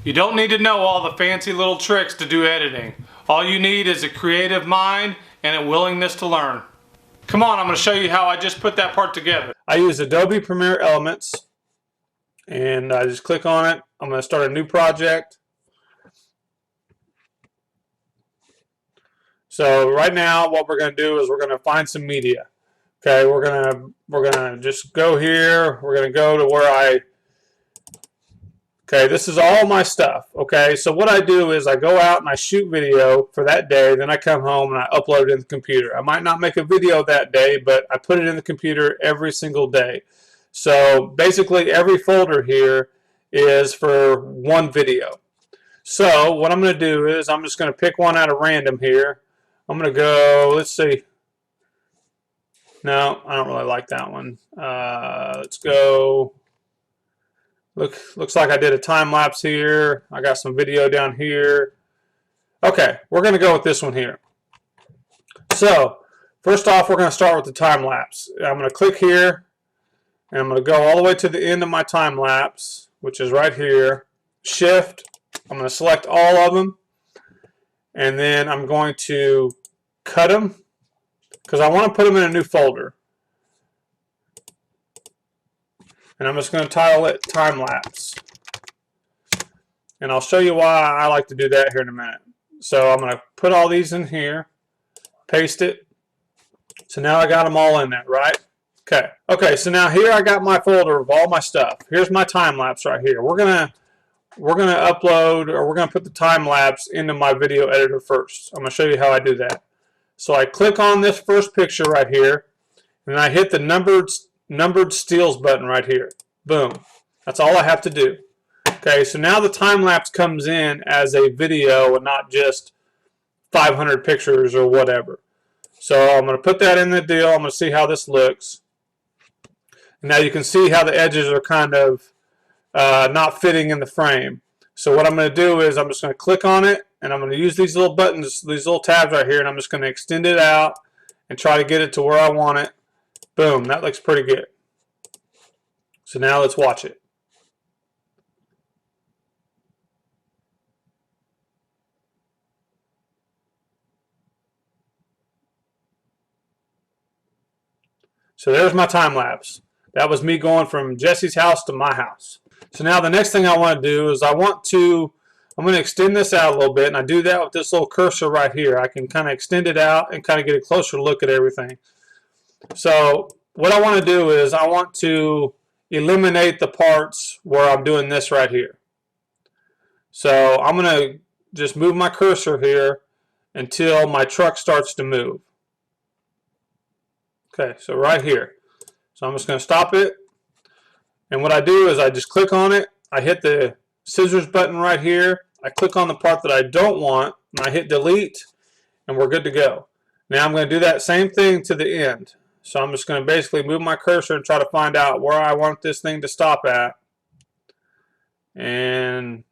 You don't need to know all the fancy little tricks to do editing. All you need is a creative mind and a willingness to learn. Come on, I'm going to show you how I just put that part together. I use Adobe Premiere Elements and I just click on it. I'm going to start a new project. So right now what we're going to do is we're going to find some media. Okay, we're gonna just go here. We're gonna go to where okay, this is all my stuff. Okay, so what I do is I go out and I shoot video for that day, then I come home and I upload it in the computer. I might not make a video that day, but I put it in the computer every single day. So basically every folder here is for one video. So what I'm gonna do is I'm just gonna pick one out of random here. I'm gonna go, let's see. No, I don't really like that one. Let's go. Looks like I did a time lapse here. I got some video down here. Okay, we're going to go with this one here. So, first off, we're going to start with the time lapse. I'm going to click here, and I'm going to go all the way to the end of my time lapse, which is right here. Shift. I'm going to select all of them, and then I'm going to cut them, because I want to put them in a new folder. And I'm just going to title it Time Lapse. And I'll show you why I like to do that here in a minute. So I'm going to put all these in here, paste it. So now I got them all in there, right? Okay, so now here I got my folder of all my stuff. Here's my time lapse right here. We're gonna upload, or we're gonna put the time lapse into my video editor first. I'm gonna show you how I do that. So I click on this first picture right here, and I hit the numbered steals button right here. Boom. That's all I have to do. Okay, so now the time lapse comes in as a video and not just 500 pictures or whatever. So I'm going to put that in the deal. I'm going to see how this looks. And now you can see how the edges are kind of not fitting in the frame. So what I'm going to do is I'm just going to click on it, and I'm going to use these little buttons, these little tabs right here, and I'm just going to extend it out and try to get it to where I want it. Boom, that looks pretty good. So now let's watch it. So there's my time lapse. That was me going from Jesse's house to my house. So now the next thing I want to do is I'm going to extend this out a little bit, and I do that with this little cursor right here. I can kind of extend it out and kind of get a closer look at everything. So what I want to do is I want to eliminate the parts where I'm doing this right here. So I'm going to just move my cursor here until my truck starts to move. Okay, so right here. So I'm just going to stop it. And what I do is I just click on it. I hit the scissors button right here. I click on the part that I don't want, and I hit delete, and we're good to go. Now I'm going to do that same thing to the end. So I'm just going to basically move my cursor and try to find out where I want this thing to stop at. And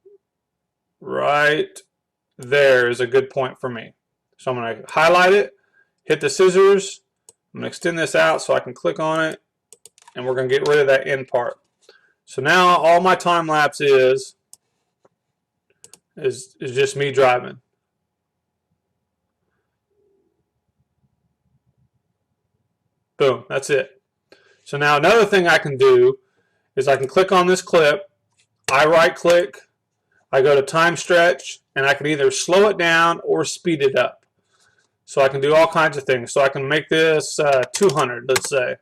right there is a good point for me. So I'm going to highlight it, hit the scissors. I'm going to extend this out so I can click on it, and we're going to get rid of that end part. So now all my time lapse is just me driving. Boom, that's it. So now another thing I can do is I can click on this clip, I right click, I go to time stretch, and I can either slow it down or speed it up. So I can do all kinds of things. So I can make this 200, let's say.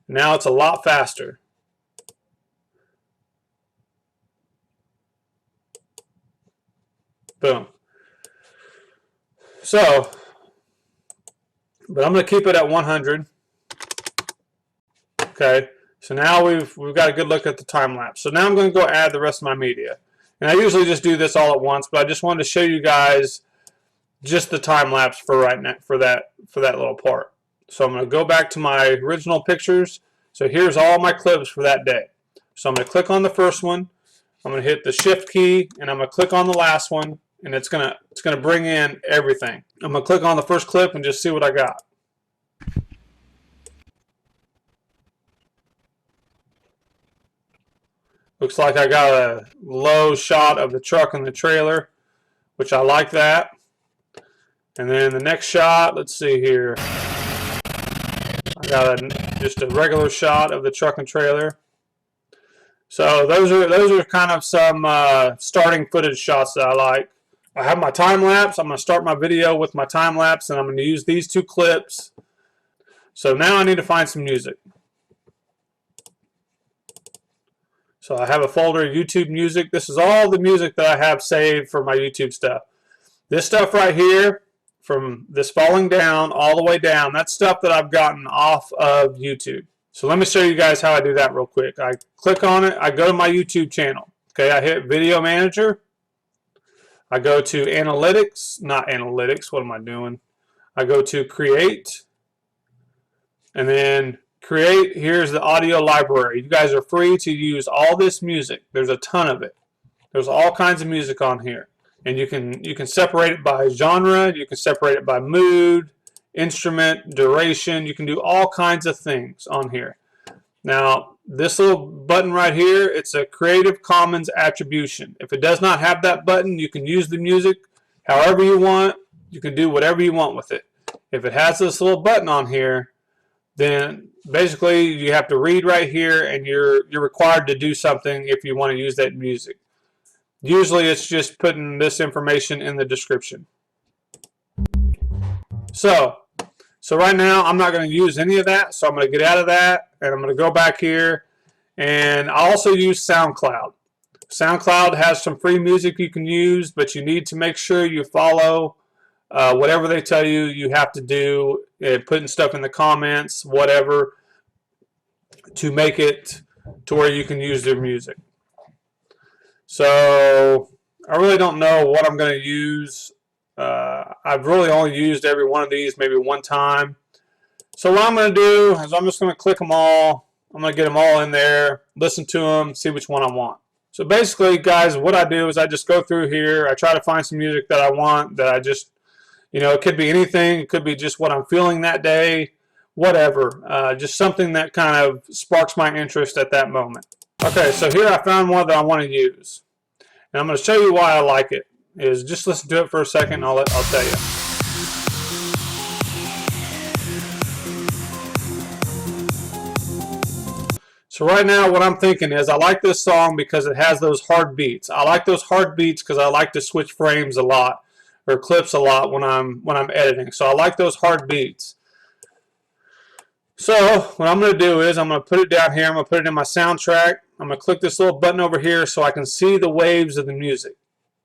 Now it's a lot faster. Boom. So, but I'm going to keep it at 100. Okay. So now we've got a good look at the time lapse. So now I'm going to go add the rest of my media. And I usually just do this all at once, but I just wanted to show you guys just the time lapse for right now, for that little part. So I'm going to go back to my original pictures. So here's all my clips for that day. So I'm going to click on the first one. I'm going to hit the shift key, and I'm going to click on the last one, and it's going to bring in everything. I'm going to click on the first clip and just see what I got. Looks like I got a low shot of the truck and the trailer, which I like that. And then the next shot, let's see here. I got just a regular shot of the truck and trailer. So those are kind of some starting footage shots that I like. I have my time lapse. I'm going to start my video with my time lapse, and I'm going to use these two clips. So now I need to find some music. So I have a folder, YouTube music. This is all the music that I have saved for my YouTube stuff. This stuff right here, from this falling down all the way down, that's stuff that I've gotten off of YouTube. So let me show you guys how I do that real quick. I click on it. I go to my YouTube channel. Okay, I hit Video Manager. I go to Analytics. Not Analytics. What am I doing? I go to Create. And then Create, here's the audio library. You guys are free to use all this music. There's a ton of it. There's all kinds of music on here. And you can separate it by genre, you can separate it by mood, instrument, duration. You can do all kinds of things on here. Now, this little button right here, it's a Creative Commons attribution. If it does not have that button, you can use the music however you want. You can do whatever you want with it. If it has this little button on here, then basically you have to read right here, and you're required to do something if you want to use that music. Usually it's just putting this information in the description. So right now I'm not going to use any of that, so I'm going to get out of that, and I'm going to go back here, and I also use SoundCloud. SoundCloud has some free music you can use, but you need to make sure you follow whatever they tell you you have to do, putting stuff in the comments, whatever, to make it to where you can use their music. So I really don't know what I'm going to use. I've really only used every one of these maybe one time. So what I'm going to do is I'm just going to click them all. I'm going to get them all in there, listen to them, see which one I want. So basically, guys, what I do is I just go through here. I try to find some music that I want, that I just, it could be anything. It could be just what I'm feeling that day, whatever. Just something that kind of sparks my interest at that moment. Okay, so here I found one that I want to use. And I'm going to show you why I like it. Is just listen to it for a second, and I'll tell you. So right now what I'm thinking is I like this song because it has those hard beats. I like those hard beats because I like to switch frames a lot, or clips a lot when I'm editing. So I like those hard beats. So what I'm going to do is I'm going to put it down here. I'm going to put it in my soundtrack. I'm going to click this little button over here so I can see the waves of the music.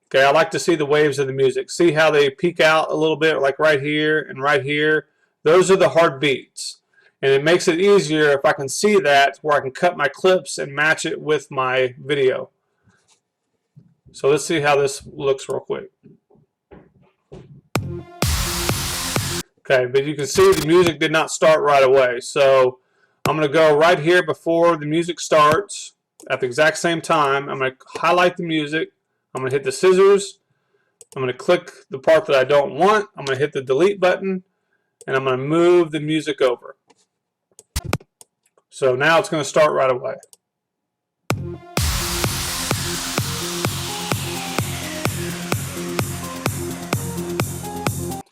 Okay, I like to see the waves of the music. See how they peak out a little bit, like right here and right here. Those are the hard beats. And it makes it easier if I can see that, where I can cut my clips and match it with my video. So let's see how this looks real quick. Okay, but you can see the music did not start right away. So I'm going to go right here before the music starts at the exact same time. I'm going to highlight the music. I'm going to hit the scissors. I'm going to click the part that I don't want. I'm going to hit the delete button, and I'm going to move the music over. So now it's going to start right away.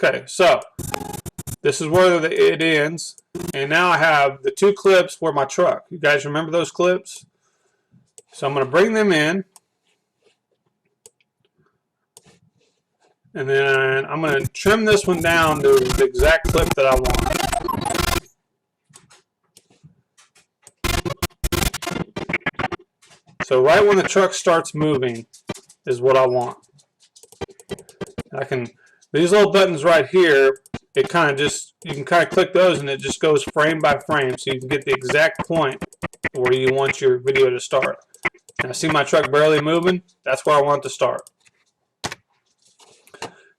Okay, so this is where it ends, and now I have the two clips for my truck. You guys remember those clips? So I'm going to bring them in, and then I'm going to trim this one down to the exact clip that I want. So right when the truck starts moving is what I want. These little buttons right here, it kind of just, you can kind of click those and it just goes frame by frame, so you can get the exact point where you want your video to start. And I see my truck barely moving. That's where I want it to start.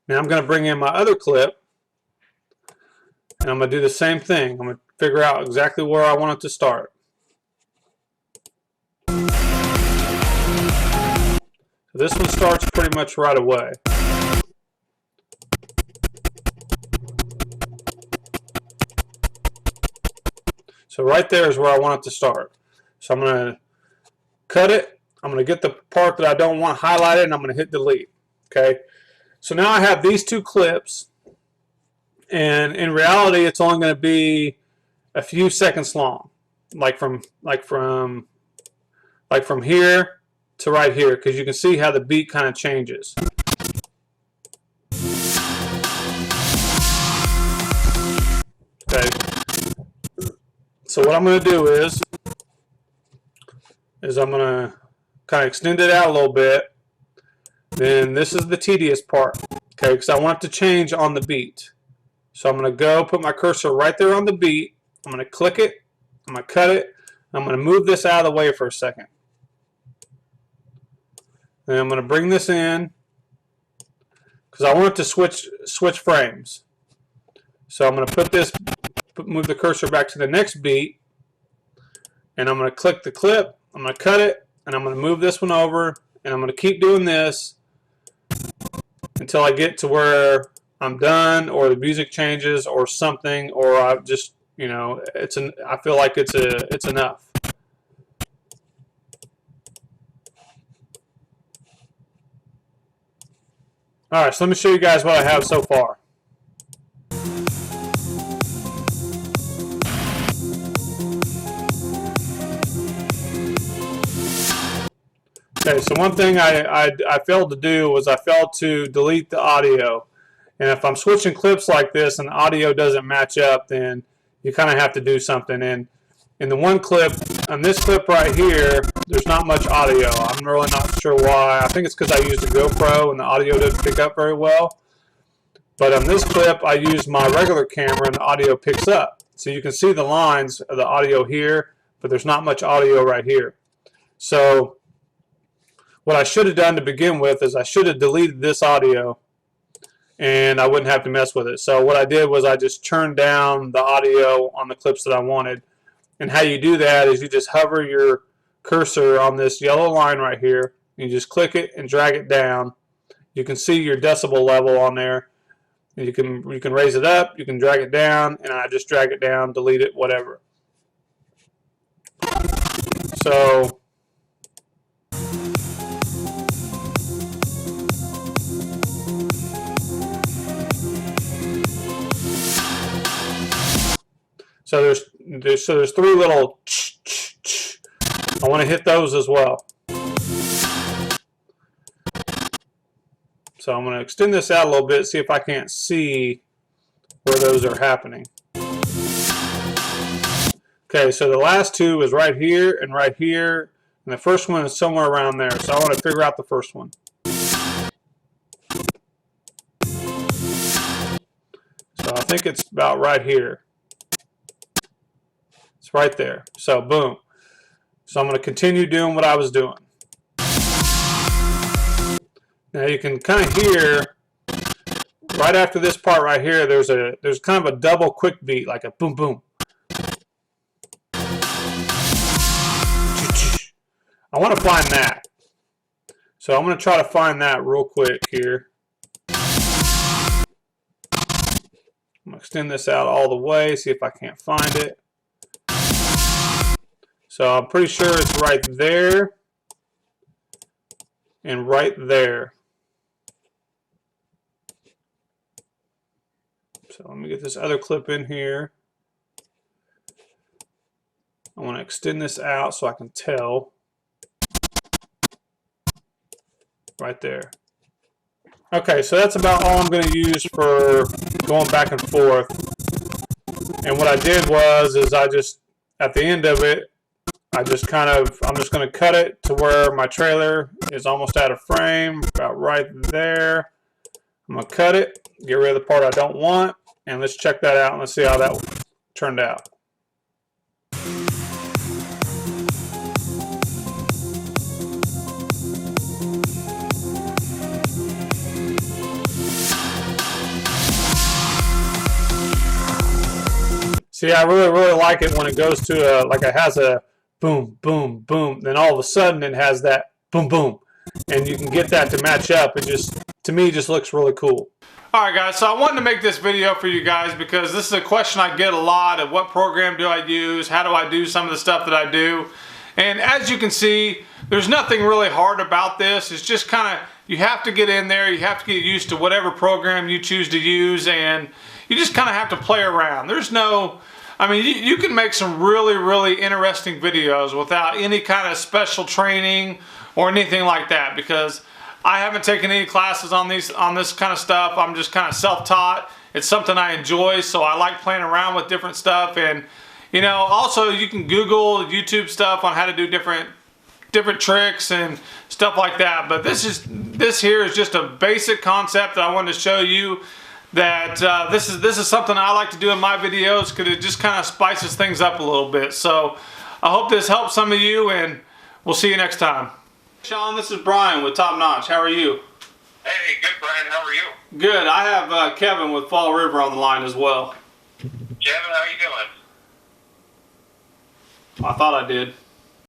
Now I'm going to bring in my other clip, and I'm going to do the same thing. I'm going to figure out exactly where I want it to start. So this one starts pretty much right away. So right there is where I want it to start. So I'm going to cut it. I'm going to get the part that I don't want highlighted, and I'm going to hit delete. Okay, so now I have these two clips, and in reality, it's only going to be a few seconds long, like from here to right here, because you can see how the beat kind of changes. Okay, so what I'm going to do is I'm going to kind of extend it out a little bit. Then this is the tedious part, okay, because I want it to change on the beat. So I'm going to go put my cursor right there on the beat. I'm going to click it. I'm going to cut it. I'm going to move this out of the way for a second. And I'm going to bring this in because I want it to switch frames. So I'm going to move the cursor back to the next beat, and I'm going to click the clip. I'm going to cut it, and I'm going to move this one over, and I'm going to keep doing this until I get to where I'm done, or the music changes, or something, or I just, you know, I feel like it's enough. All right, so let me show you guys what I have so far. Okay, so one thing I failed to do was I failed to delete the audio. And if I'm switching clips like this and the audio doesn't match up, then you kind of have to do something. And in the one clip, on this clip right here, there's not much audio. I'm really not sure why. I think it's because I used a GoPro and the audio didn't pick up very well. But on this clip, I used my regular camera and the audio picks up. So you can see the lines of the audio here, but there's not much audio right here. So what I should have done to begin with is I should have deleted this audio, and I wouldn't have to mess with it. So what I did was I just turned down the audio on the clips that I wanted. And how you do that is you just hover your cursor on this yellow line right here. You just click it and drag it down. You can see your decibel level on there. You can raise it up, you can drag it down, and I just drag it down, delete it, whatever. So there's three little I want to hit those as well. So I'm going to extend this out a little bit, see if I can't see where those are happening. Okay, so the last two is right here, and the first one is somewhere around there. So I want to figure out the first one. So I think it's about right here. It's right there. So boom. So I'm going to continue doing what I was doing. Now you can kind of hear right after this part right here, there's kind of a double quick beat, like a boom boom. I want to find that. So I'm going to try to find that real quick here. I'm going to extend this out all the way, see if I can't find it. So I'm pretty sure it's right there and right there. So let me get this other clip in here. I want to extend this out so I can tell. Right there. Okay, so that's about all I'm going to use for going back and forth. And what I did was I just, at the end of it, I'm just going to cut it to where my trailer is almost out of frame, about right there. I'm going to cut it, get rid of the part I don't want, and let's check that out and let's see how that turned out. See, I really like it when it goes to like it has a boom, boom, boom. Then all of a sudden it has that boom, boom. And you can get that to match up. It just, to me, just looks really cool. Alright guys, so I wanted to make this video for you guys because this is a question I get a lot of what program do I use, how do I do some of the stuff that I do. And as you can see, there's nothing really hard about this. It's just kind of, you have to get in there, you have to get used to whatever program you choose to use, and you just kind of have to play around. There's no, I mean, you can make some really, really interesting videos without any kind of special training or anything like that, because I haven't taken any classes on this kind of stuff. I'm just kind of self-taught. It's something I enjoy, so I like playing around with different stuff. And you know, also you can Google, YouTube stuff on how to do different tricks and stuff like that. But this here is just a basic concept that I wanted to show you. That this is something I like to do in my videos because it just kind of spices things up a little bit. So I hope this helps some of you, and we'll see you next time. Sean, this is Brian with Top Notch. How are you? Hey, good, Brian. How are you? Good. I have Kevin with Fall River on the line as well. Kevin, how you doing? I thought I did.